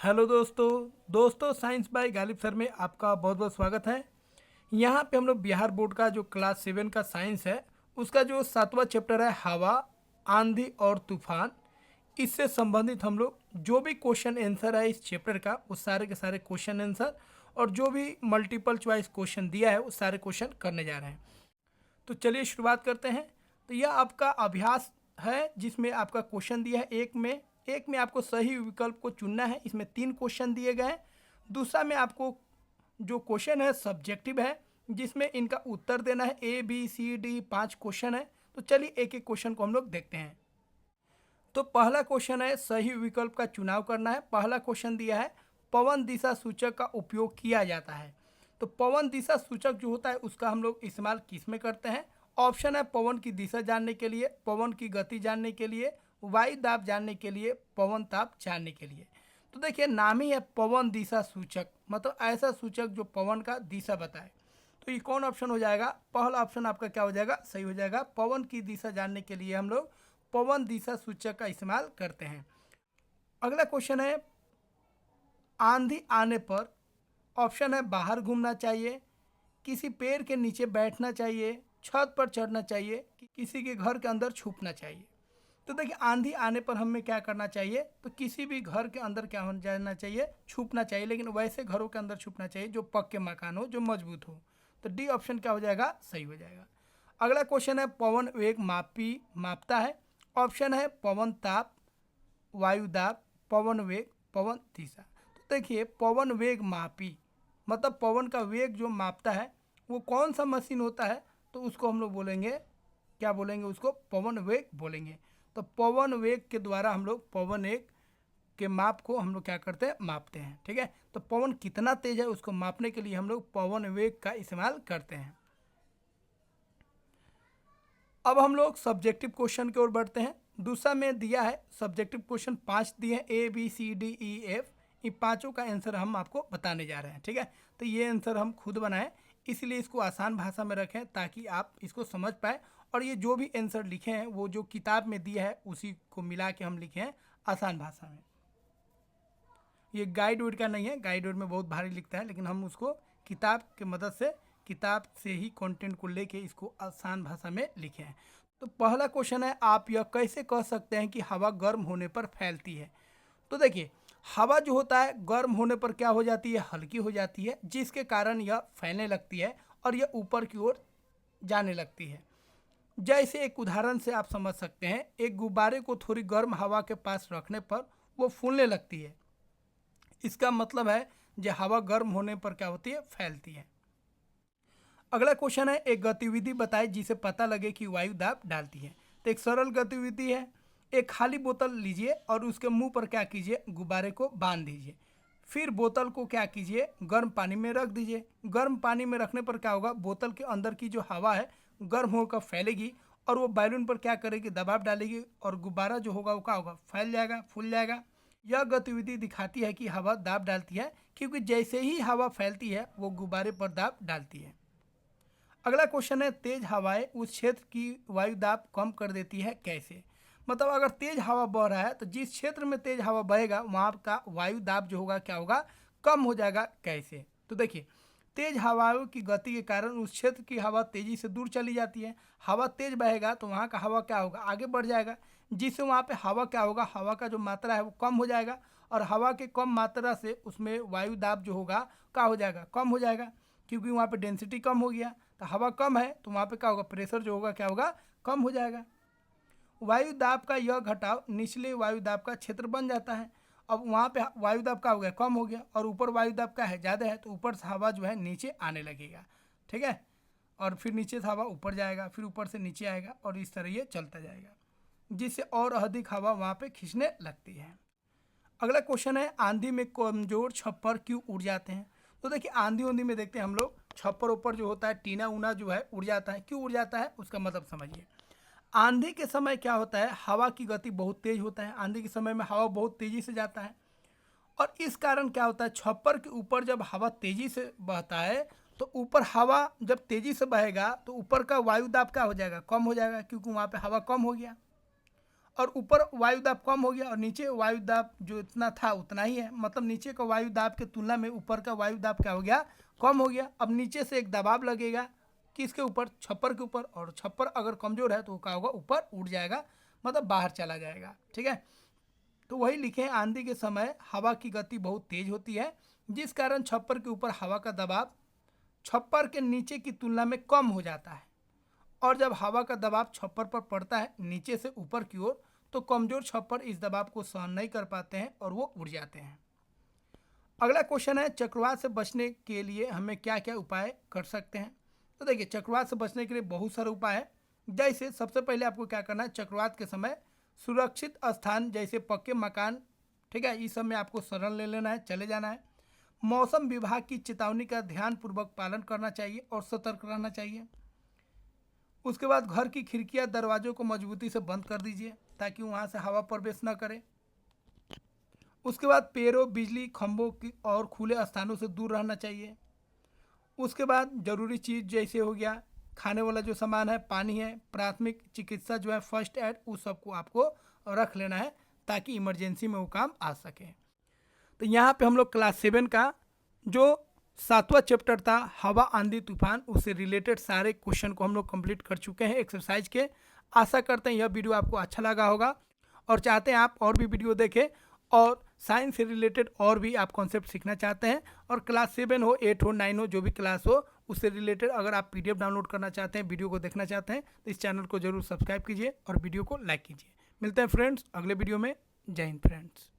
Hello दोस्तों science by Ghalib sir में आपका बहुत बहुत स्वागत है। यहाँ पे हम लोग बिहार बोर्ड का जो क्लास 7 का साइंस है उसका जो 7वां चैप्टर है हवा, आंधी और तूफान, इससे संबंधित हम लोग जो भी क्वेश्चन आंसर है इस चैप्टर का वो सारे के सारे क्वेश्चन आंसर और जो भी मल्टीपल चॉइस क्वेश्चन दिया है वो सारे क्वेश्चन करने जा रहे हैं। तो चलिए शुरुआत करते हैं। तो यह आपका अभ्यास है जिसमें आपका क्वेश्चन दिया है एक में आपको सही विकल्प को चुनना है। इसमें 3 क्वेश्चन दिए गए हैं। दूसरा में आपको जो क्वेश्चन है सब्जेक्टिव है जिसमें इनका उत्तर देना है। ABCD 5 क्वेश्चन है। तो चलिए एक एक क्वेश्चन को हम लोग देखते हैं। तो पहला क्वेश्चन है सही विकल्प का चुनाव करना है। पहला क्वेश्चन दिया है पवन दिशा सूचक का उपयोग किया जाता है। तो पवन दिशा सूचक जो होता है उसका हम लोग इस्तेमाल किस में करते हैं? ऑप्शन है पवन की दिशा जानने के लिए, पवन की गति जानने के लिए, वायु दाब जानने के लिए, पवन ताप जानने के लिए। तो देखिए नाम ही है पवन दिशा सूचक, मतलब ऐसा सूचक जो पवन का दिशा बताए। तो ये कौन ऑप्शन हो जाएगा? पहला ऑप्शन आपका क्या हो जाएगा? सही हो जाएगा। पवन की दिशा जानने के लिए हम लोग पवन दिशा सूचक का इस्तेमाल करते हैं। अगला क्वेश्चन है आंधी आने पर ऑप्शन है बाहर घूमना चाहिए, किसी पेड़ के नीचे बैठना चाहिए, छत पर चढ़ना चाहिए, कि किसी के घर के अंदर छुपना चाहिए। तो देखिए आंधी आने पर हमें क्या करना चाहिए? तो किसी भी घर के अंदर क्या हो जाना चाहिए? छुपना चाहिए, लेकिन वैसे घरों के अंदर छुपना चाहिए जो पक्के मकान हो, जो मजबूत हो। तो डी ऑप्शन क्या हो जाएगा? सही हो जाएगा। अगला क्वेश्चन है पवन वेग मापता है। ऑप्शन है पवन ताप, वायु दाब, पवन वेग, पवन दिशा। तो देखिए पवन वेग मापी मतलब पवन का वेग जो मापता है वो कौन सा मशीन होता है? तो उसको हम लोग बोलेंगे, क्या बोलेंगे? उसको पवन वेग बोलेंगे। तो पवन वेग के द्वारा हम लोग पवन वेग के माप को हम लोग क्या करते हैं? मापते हैं। ठीक है, तो पवन कितना तेज है उसको मापने के लिए हम लोग पवन वेग का इस्तेमाल करते हैं। अब हम लोग सब्जेक्टिव क्वेश्चन की ओर बढ़ते हैं। दूसरा में दिया है सब्जेक्टिव क्वेश्चन 5 दिए हैं, ABCDEF। ये पांचों का आंसर हम आपको बताने जा रहे हैं। ठीक है, तो ये आंसर हम खुद बनाएं, इसलिए इसको आसान भाषा में रखें ताकि आप इसको समझ पाए। और ये जो भी आंसर लिखे हैं वो जो किताब में दिया है उसी को मिला के हम लिखे हैं आसान भाषा में। ये गाइड वाइड का नहीं है, गाइड वाइड में बहुत भारी लिखता है, लेकिन हम उसको किताब की मदद से, किताब से ही कंटेंट को लेके इसको आसान भाषा में लिखे हैं। तो पहला क्वेश्चन है आप यह कैसे कह सकते हैं कि हवा गर्म होने पर फैलती है? तो देखिए हवा जो होता है गर्म होने पर क्या हो जाती है? हल्की हो जाती है, जिसके कारण यह फैलने लगती है और यह ऊपर की ओर जाने लगती है। जैसे एक उदाहरण से आप समझ सकते हैं, एक गुब्बारे को थोड़ी गर्म हवा के पास रखने पर वो फूलने लगती है। इसका मतलब है जो हवा गर्म होने पर क्या होती है? फैलती है। अगला क्वेश्चन है एक गतिविधि बताए जिसे पता लगे कि वायु दाब डालती है। तो एक सरल गतिविधि है, एक खाली बोतल लीजिए और उसके मुंह पर क्या कीजिए? गुब्बारे को बांध दीजिए। फिर बोतल को क्या कीजिए? गर्म पानी में रख दीजिए। गर्म पानी में रखने पर क्या होगा? बोतल के अंदर की जो हवा है गर्म होकर फैलेगी और वो बैलून पर क्या करेगी? दबाव डालेगी और गुब्बारा जो होगा वो क्या होगा? फैल जाएगा, फूल जाएगा। यह गतिविधि दिखाती है कि हवा दाब डालती है, क्योंकि जैसे ही हवा फैलती है वो गुब्बारे पर दाब डालती है। अगला क्वेश्चन है तेज हवाएं उस क्षेत्र की वायु दाब कम कर देती है कैसे? मतलब अगर तेज हवा बह रहा है तो जिस क्षेत्र में तेज हवा बहेगा वहाँ का वायु दाब जो होगा क्या होगा? कम हो जाएगा। कैसे? तो देखिए तेज हवाओं की गति के कारण उस क्षेत्र की हवा तेजी से दूर चली जाती है। हवा तेज बहेगा तो वहाँ का हवा क्या होगा? आगे बढ़ जाएगा, जिससे वहाँ पे हवा क्या होगा? हवा का जो मात्रा है वो कम हो जाएगा और हवा के कम मात्रा से उसमें वायु दाब जो होगा क्या हो जाएगा? कम हो जाएगा, क्योंकि वहाँ पे डेंसिटी कम हो गया। तो हवा कम है तो वहाँ पे क्या होगा? प्रेशर जो होगा क्या होगा? कम हो जाएगा। वायु दाब का यह घटाव निचले वायु दाब का क्षेत्र बन जाता है। अब वहाँ पे वायु दाब का हो गया? कम हो गया, और ऊपर वायु दाब का है? ज़्यादा है, तो ऊपर से हवा जो है नीचे आने लगेगा। ठीक है, और फिर नीचे से हवा ऊपर जाएगा, फिर ऊपर से नीचे आएगा और इस तरह ये चलता जाएगा, जिससे और अधिक हवा वहाँ पे खींचने लगती है। अगला क्वेश्चन है आंधी में कमजोर छप्पर क्यों उड़ जाते हैं? तो देखिए आंधी उंधी में देखते हैं हम लोग छप्पर ऊपर जो होता है टीना ऊना जो है उड़ जाता है। क्यों उड़ जाता है उसका मतलब समझिए। आंधी के समय क्या होता है? हवा की गति बहुत तेज होता है। आंधी के समय में हवा बहुत तेजी से जाता है और इस कारण क्या होता है? छप्पर के ऊपर जब हवा तेजी से बहता है तो ऊपर हवा जब तेजी से बहेगा तो ऊपर का वायु दाब क्या हो जाएगा? कम हो जाएगा, क्योंकि वहाँ पे हवा कम हो गया। और ऊपर वायु दाब कम हो गया और नीचे वायु दाब जो इतना था उतना ही है, मतलब नीचे का वायु दाब के तुलना में ऊपर का वायु दाब क्या हो गया, कम हो गया। अब नीचे से एक दबाव लगेगा किसके ऊपर, छप्पर के ऊपर, और छप्पर अगर कमज़ोर है तो क्या होगा, ऊपर उड़ जाएगा, मतलब बाहर चला जाएगा। ठीक है, तो वही लिखे, आंधी के समय हवा की गति बहुत तेज होती है, जिस कारण छप्पर के ऊपर हवा का दबाव छप्पर के नीचे की तुलना में कम हो जाता है, और जब हवा का दबाव छप्पर पर पड़ता है नीचे से ऊपर की ओर, तो कमजोर छप्पर इस दबाव को सहन नहीं कर पाते हैं और वो उड़ जाते हैं। अगला क्वेश्चन है, चक्रवात से बचने के लिए हमें क्या क्या उपाय कर सकते हैं। तो देखिए, चक्रवात से बचने के लिए बहुत सारे उपाय हैं। जैसे सबसे पहले आपको क्या करना है, चक्रवात के समय सुरक्षित स्थान जैसे पक्के मकान, ठीक है, इस सब में आपको शरण ले लेना है, चले जाना है। मौसम विभाग की चेतावनी का ध्यानपूर्वक पालन करना चाहिए और सतर्क रहना चाहिए। उसके बाद घर की खिड़कियां दरवाजों को मजबूती से बंद कर दीजिए ताकि वहाँ से हवा प्रवेश न करे। उसके बाद पेड़ों, बिजली खंभों की और खुले स्थानों से दूर रहना चाहिए। उसके बाद जरूरी चीज़ जैसे हो गया खाने वाला जो सामान है, पानी है, प्राथमिक चिकित्सा जो है फर्स्ट एड, उस सबको आपको रख लेना है ताकि इमरजेंसी में वो काम आ सके। तो यहाँ पे हम लोग क्लास 7 का जो 7वां चैप्टर था हवा आंधी तूफान, उससे रिलेटेड सारे क्वेश्चन को हम लोग कंप्लीट कर चुके हैं एक्सरसाइज के। आशा करते हैं यह वीडियो आपको अच्छा लगा होगा और चाहते हैं आप और भी वीडियो देखें, और साइंस से रिलेटेड और भी आप कॉन्सेप्ट सीखना चाहते हैं, और क्लास 7 हो, 8 हो, 9 हो, जो भी क्लास हो उससे रिलेटेड अगर आप PDF डाउनलोड करना चाहते हैं, वीडियो को देखना चाहते हैं, तो इस चैनल को जरूर सब्सक्राइब कीजिए और वीडियो को लाइक कीजिए। मिलते हैं फ्रेंड्स अगले वीडियो में। जय हिंद फ्रेंड्स।